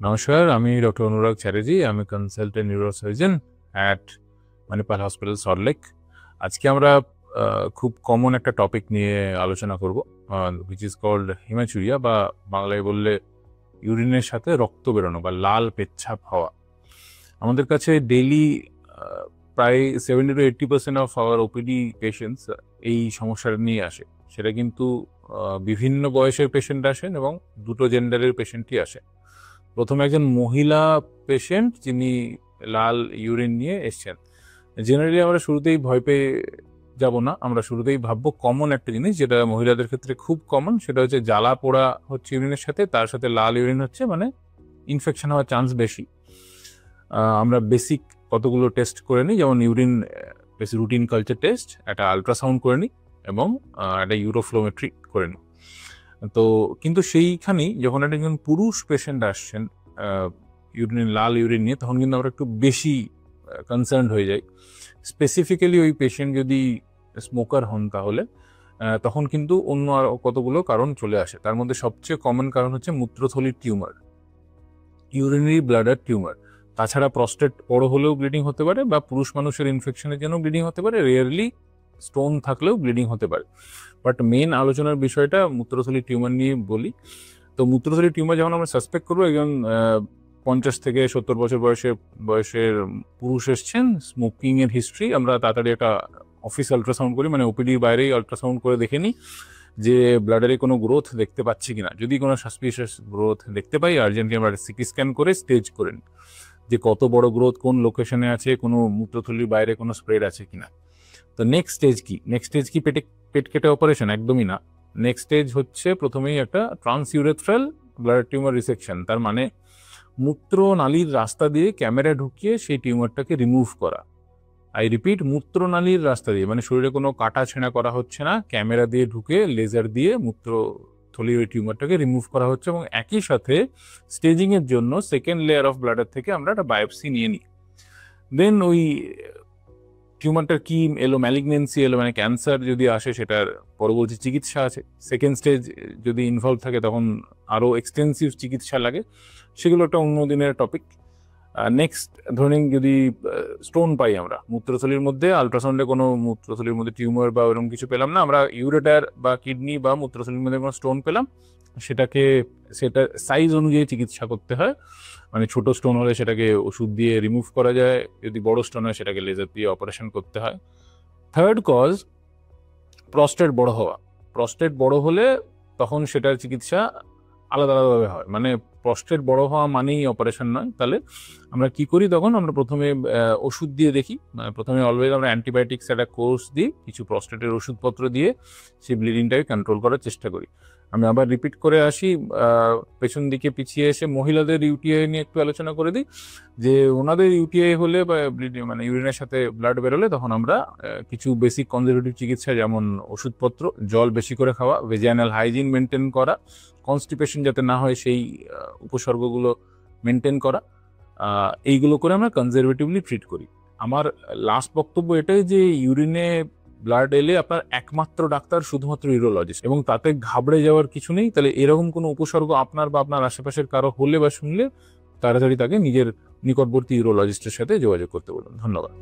নমস্কার, আমি ডক্টর অনুরাগ চ্যাটার্জি। আমি consultant neurosurgeon at Manipal hospital, Salt Lake. আজকে আমরা খুব কমন একটা টপিক নিয়ে আলোচনা করব, হুইচ ইজ কল্ড হিমাচুরিয়া, বা বাংলায় বললে ইউরিনের সাথে রক্ত বেরোনো বা লাল পেচ্ছাপ হওয়া। আমাদের কাছে ডেইলি প্রায় 70-80% অফ আওয়ার ওপিডি পেশেন্টস এই সমস্যাটা নিয়ে আসে। সেটা কিন্তু বিভিন্ন বয়সের পেশেন্ট আসেন এবং দুটো জেন্ডারের পেশেন্টই আসে। প্রথমে একজন মহিলা পেশেন্ট যিনি লাল ইউরিন নিয়ে এসছেন। জেনারেলি আমরা শুরুতেই ভয় পেয়ে যাব না, আমরা শুরুতেই ভাববো কমন একটা জিনিস, যেটা মহিলাদের ক্ষেত্রে খুব কমন, সেটা হচ্ছে জ্বালা পোড়া হচ্ছে ইউরিনের সাথে, তার সাথে লাল ইউরিন হচ্ছে, মানে ইনফেকশন হওয়ার চান্স বেশি। আমরা বেসিক কতগুলো টেস্ট করে নিই, যেমন ইউরিন বেশি রুটিন কালচার টেস্ট, একটা আলট্রাসাউন্ড করে নিই এবং একটা ইউরোফ্লোমেট্রি করে নিই। তো কিন্তু সেইখানেই যখন একজন পুরুষ পেশেন্ট আসছেন ইউরিন লাল ইউরিন নিয়ে, তখন কিন্তু আমরা একটু বেশি কনসার্ন হয়ে যাই। স্পেসিফিক্যালি ওই পেশেন্ট যদি স্মোকার হন, তাহলে তখন কিন্তু অন্য আর কতগুলো কারণ চলে আসে। তার মধ্যে সবচেয়ে কমন কারণ হচ্ছে মূত্রথলির টিউমার, ইউরিনারি ব্লাডার টিউমার। তাছাড়া প্রস্টেট বড় হলেও ব্লিডিং হতে পারে, বা পুরুষ মানুষের ইনফেকশনের জন্য ব্লিডিং হতে পারে, রেয়ারলি স্টোন থাকলেও ব্লিডিং হতে পারে। বাট মেন আলোচনার বিষয়টা মূত্রথলির টিউমার নিয়ে বলি। তো মূত্রথলির টিউমার যখন আমরা সাসপেক্ট করবো, একজন 50 থেকে 70 বছর বয়সের পুরুষ এসছেন, স্মোকিং এর হিস্ট্রি, আমরা তাড়াতাড়ি একটা অফিস আলট্রাসাউন্ড করি, মানে ওপিডির বাইরেই আলট্রাসাউন্ড করে দেখে নিই যে ব্লাডারে কোনো গ্রোথ দেখতে পাচ্ছি কিনা। যদি কোনো সাসপিশিয়াস গ্রোথ দেখতে পাই, আর্জেন্টলি আমরা সিটি স্ক্যান করে স্টেজ করে নিই যে কত বড় গ্রোথ কোন লোকেশনে আছে, কোনো মূত্রথলির বাইরে কোনো স্প্রেড আছে কিনা। তো নেক্সট স্টেজ কি? পেট কেটে অপারেশন? একদমই না। নেক্সট স্টেজ হচ্ছে প্রথমেই একটা ট্রান্সইউরেথ্রাল ব্লাডার টিউমার রিসেকশন। তার মানে মূত্র নালীর রাস্তা দিয়ে ক্যামেরা ঢুকিয়ে সেই টিউমারটাকে রিমুভ করা। আই রিপিট, মূত্রনালীর রাস্তা দিয়ে, মানে শরীরে কোনো কাটা ছেঁড়া করা হচ্ছে না, ক্যামেরা দিয়ে ঢুকে লেজার দিয়ে মূত্রথলির ওই টিউমারটাকে রিমুভ করা হচ্ছে। এবং একই সাথে স্টেজিং এর জন্য সেকেন্ড লেয়ার অফ ব্লাডার থেকে আমরা একটা বায়োপসি নিয়ে নিই। দেন ওই টিউমারটার কি এলো, ম্যালিগনেন্সি এলো, মানে ক্যান্সার যদি আসে, সেটার পরবর্তী চিকিৎসা আছে। সেকেন্ড স্টেজ যদি ইনভলভ থাকে, তখন আরও এক্সটেন্সিভ চিকিৎসা লাগে, সেগুলো একটা অন্য দিনের টপিক। নেক্সট ধরুন, যদি স্টোন পাই আমরা মূত্রথলির মধ্যে, আলট্রাসাউন্ডে কোনো মূত্রথলির মধ্যে টিউমার বা এরকম কিছু পেলাম না, আমরা ইউরেটার বা কিডনি বা মূত্রথলির মধ্যে কোনো স্টোন পেলাম, সেটা সাইজ অনুযায়ী চিকিৎসা করতে হয়। মানে ছোট স্টোন হলে সেটাকে ওষুধ দিয়ে রিমুভ করা যায়, যদি বড় স্টোন হয় সেটাকে লেজার দিয়ে অপারেশন করতে হয়। থার্ড কজ, প্রস্টেট বড় হওয়া। প্রস্টেট বড় হলে তখন সেটার চিকিৎসা আলাদা আলাদাভাবে হয়, মানে প্রস্টেট বড় হওয়া মানেই অপারেশন নয়। তাহলে আমরা কি করি, তখন আমরা প্রথমে ওষুধ দিয়ে দেখি। প্রথমে অলওয়েজ আমরা অ্যান্টিবায়োটিক্স একটা কোর্স দিই, কিছু প্রস্টেটের ওষুধপত্র দিয়ে সেই ব্লিডিংটাকে কন্ট্রোল করার চেষ্টা করি। আমি আবার রিপিট করে আসি, পেছন দিকে পিছিয়ে এসে মহিলাদের ইউটিআই নিয়ে একটু আলোচনা করে দিই, যে ওনাদের ইউটিআই হলে বা মানে ইউরিনের সাথে ব্লাড বেরোলে, তখন আমরা কিছু বেসিক কনজারভেটিভ চিকিৎসা, যেমন ওষুধপত্র, জল বেশি করে খাওয়া, ভেজাইনাল হাইজিন মেনটেন করা, কনস্টিপেশন যাতে না হয় সেই উপসর্গগুলো মেনটেন করা, এইগুলো করে আমরা কনজারভেটিভলি ট্রিট করি। আমার লাস্ট বক্তব্য এটাই যে ইউরিনে ব্লাড এলে আপনার একমাত্র ডাক্তার শুধুমাত্র ইউরোলজিস্ট, এবং তাতে ঘাবড়ে যাওয়ার কিছু নেই। তাহলে এরকম কোনো উপসর্গ আপনার বা আপনার আশেপাশের কারো হলে বা শুনলে, তাড়াতাড়ি তাকে নিজের নিকটবর্তী ইউরোলজিস্টের সাথে যোগাযোগ করতে বলুন। ধন্যবাদ।